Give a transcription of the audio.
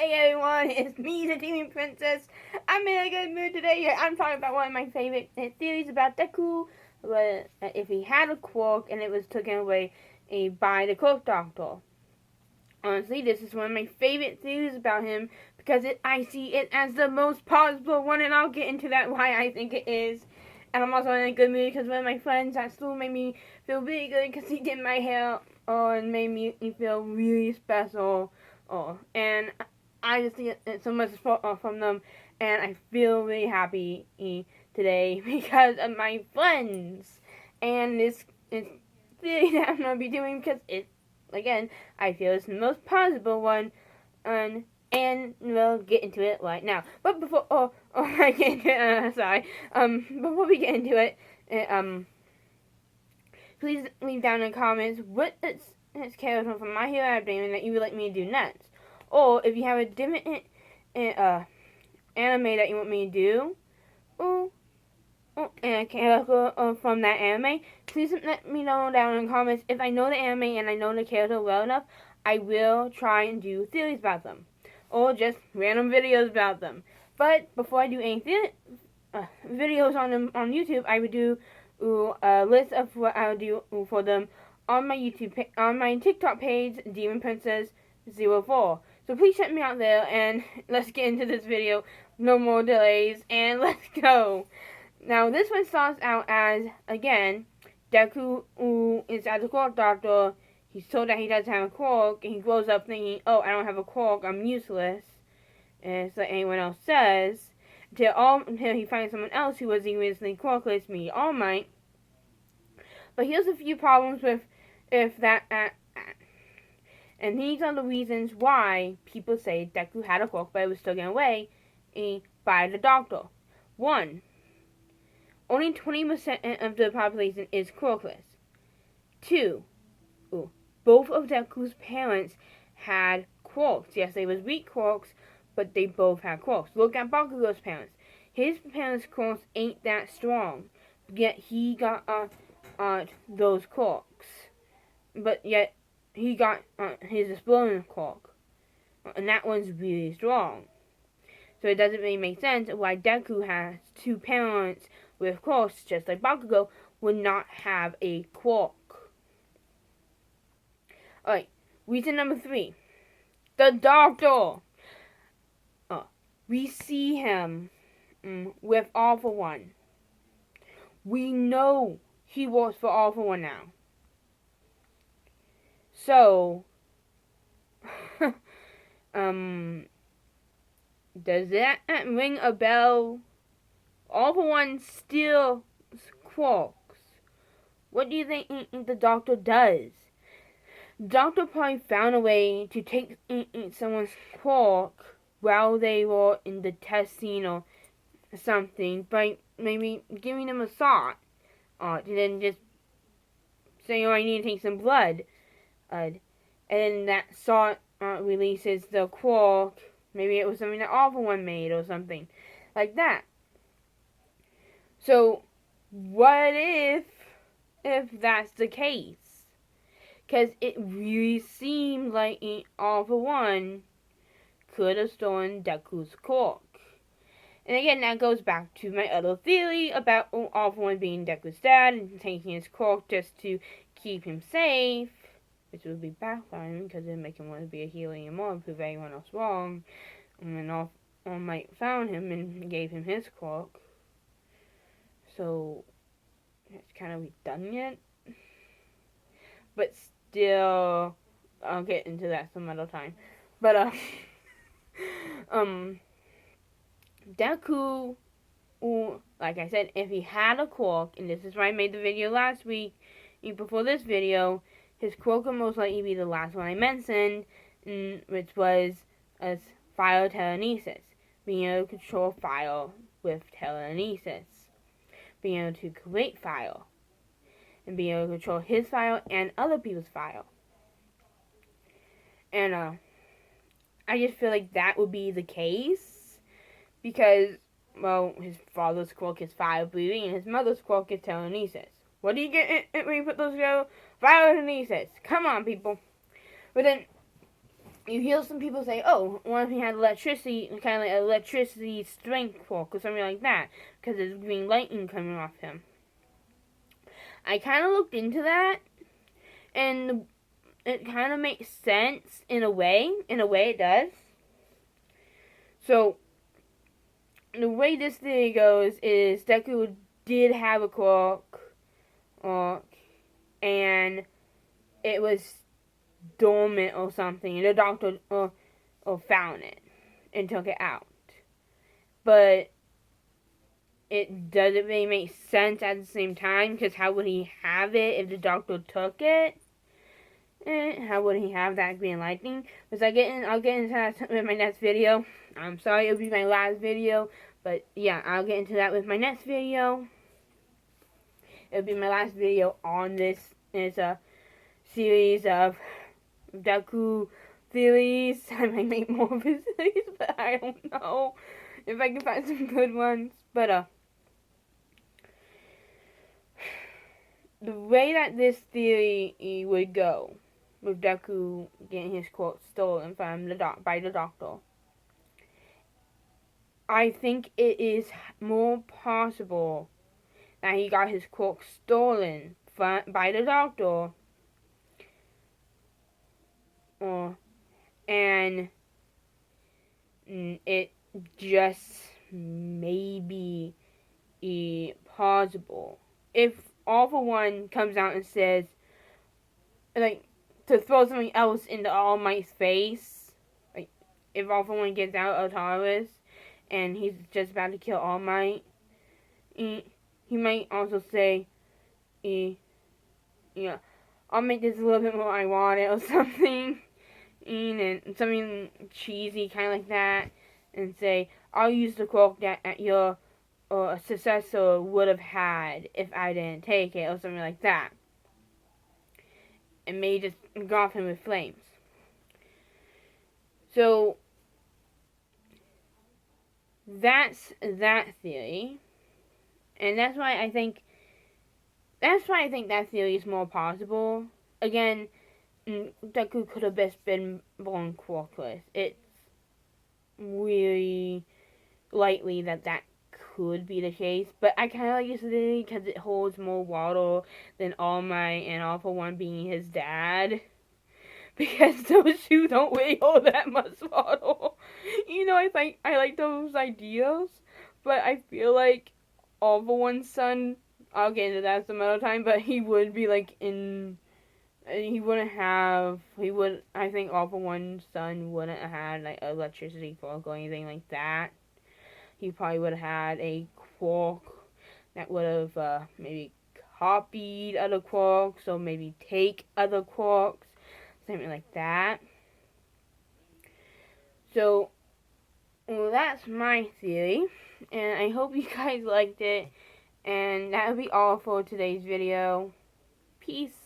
Hey everyone, it's me, the Demon Princess. I'm in a good mood today. I'm talking about one of my favorite theories about Deku. If he had a quark and it was taken away by the Quark Doctor. Honestly, this is one of my favorite theories about him because I see it as the most possible one, and I'll get into that why I think it is. And I'm also in a good mood because one of my friends at school made me feel really good because he did my hair and made me feel really special. And I just get so much support from them, and I feel really happy today because of my friends. And this is theory that I'm going to be doing because again, I feel it's the most possible one, and we'll get into it right now. But before, I get into it, before we get into it, please leave down in the comments what it's character from My Hero Academia that you would like me to do next. Or if you have a different anime that you want me to do, and a character from that anime, please let me know down in the comments. If I know the anime and I know the character well enough, I will try and do theories about them. Or just random videos about them. But before I do any videos on YouTube, I would do a list of what I would do for them on my on my TikTok page, Demon Princess 04. So please check me out there, and let's get into this video. No more delays, and let's go. Now this one starts out as, again, Deku is at the Quark Doctor. He's told that he doesn't have a quark, and he grows up thinking, oh, I don't have a quark, I'm useless. And it's like anyone else says. Until he finds someone else who was originally quarkless, me, All Might. But here's a few problems with that. And these are the reasons why people say Deku had a quark, but it was taken away by the Doctor. 1. Only 20% of the population is quarkless. 2. Both of Deku's parents had quarks. Yes, they was weak quarks, but they both had quarks. Look at Bakugo's parents. His parents' quarks ain't that strong, yet he got those quarks. But yet he got his explosion quark, and that one's really strong. So it doesn't really make sense why Deku has two parents with quarks, just like Bakugo would not have a quark. Alright, reason number 3. The Doctor. We see him with All For One. We know he works for All For One now. So, does that ring a bell? All For One steals quarks. What do you think the Doctor does? The Doctor probably found a way to take someone's quark while they were in the test scene or something, by maybe giving them a shot, and then just saying, oh, I need to take some blood, and then that shot releases the quark. Maybe it was something that All For One made or something like that. So, what if that's the case? Because it really seemed like All For One could have stolen Deku's quark. And again, that goes back to my other theory about All For One being Deku's dad and taking his quark just to keep him safe, which would be backfiring because it would make him want to be a hero anymore and prove everyone else wrong. And then All Might found him and gave him his quark. So, it's kind of redundant. But still, I'll get into that some other time. But, Deku, like I said, if he had a quark, and this is why I made the video last week, before this video, his quark would most likely be the last one I mentioned, which was as fire telekinesis, being able to control fire with telekinesis, being able to create fire, and being able to control his fire and other people's fire. And I just feel like that would be the case, because, well, his father's quark is fire breathing, and his mother's quark is telekinesis. What do you get when you put those together? Fire telekinesis. Come on, people. But then, you hear some people say, oh, what if he had electricity, kind of like electricity strength quark or something like that, because there's green lightning coming off him. I kind of looked into that, and it kind of makes sense in a way. In a way, it does. So, the way this theory goes is Deku did have a quark, and it was dormant or something, and the doctor found it and took it out. But it doesn't really make sense at the same time, because how would he have it if the doctor took it? How would he have that green lightning? Because I'll get into that with my next video. I'm sorry it'll be my last video, but yeah, I'll get into that with my next video. It'll be my last video on this. It's a series of Deku theories. I might make more of his theories, but I don't know if I can find some good ones. But the way that this theory would go, with Deku getting his quote stolen from by the doctor, I think it is more possible that he got his quote stolen by the doctor, and it just may be possible. If All For One comes out and says, like, to throw something else into All Might's face, like, if All For One gets out of Taurus and he's just about to kill All Might, he might also say, I'll make this a little bit more ironic or something, and something cheesy, kind of like that, and say, I'll use the quirk that your successor would have had if I didn't take it, or something like that. And may just engulf him with flames. So, that's that theory. And that's why I think that theory is more possible. Again, Deku could have best been born quarkless. It's really likely that could be the case, but I kind of like this theory because it holds more water than All Might and All For One being his dad. Because those two don't really hold that much water. I like those ideas, but I feel like All For One's son, I'll get into that some other time, but he would be I think All For One's son wouldn't have had like electricity quark or anything like that. He probably would have had a quark that would have maybe copied other quarks, or maybe take other quarks, something like that. So, well, that's my theory, and I hope you guys liked it, and that will be all for today's video. Peace.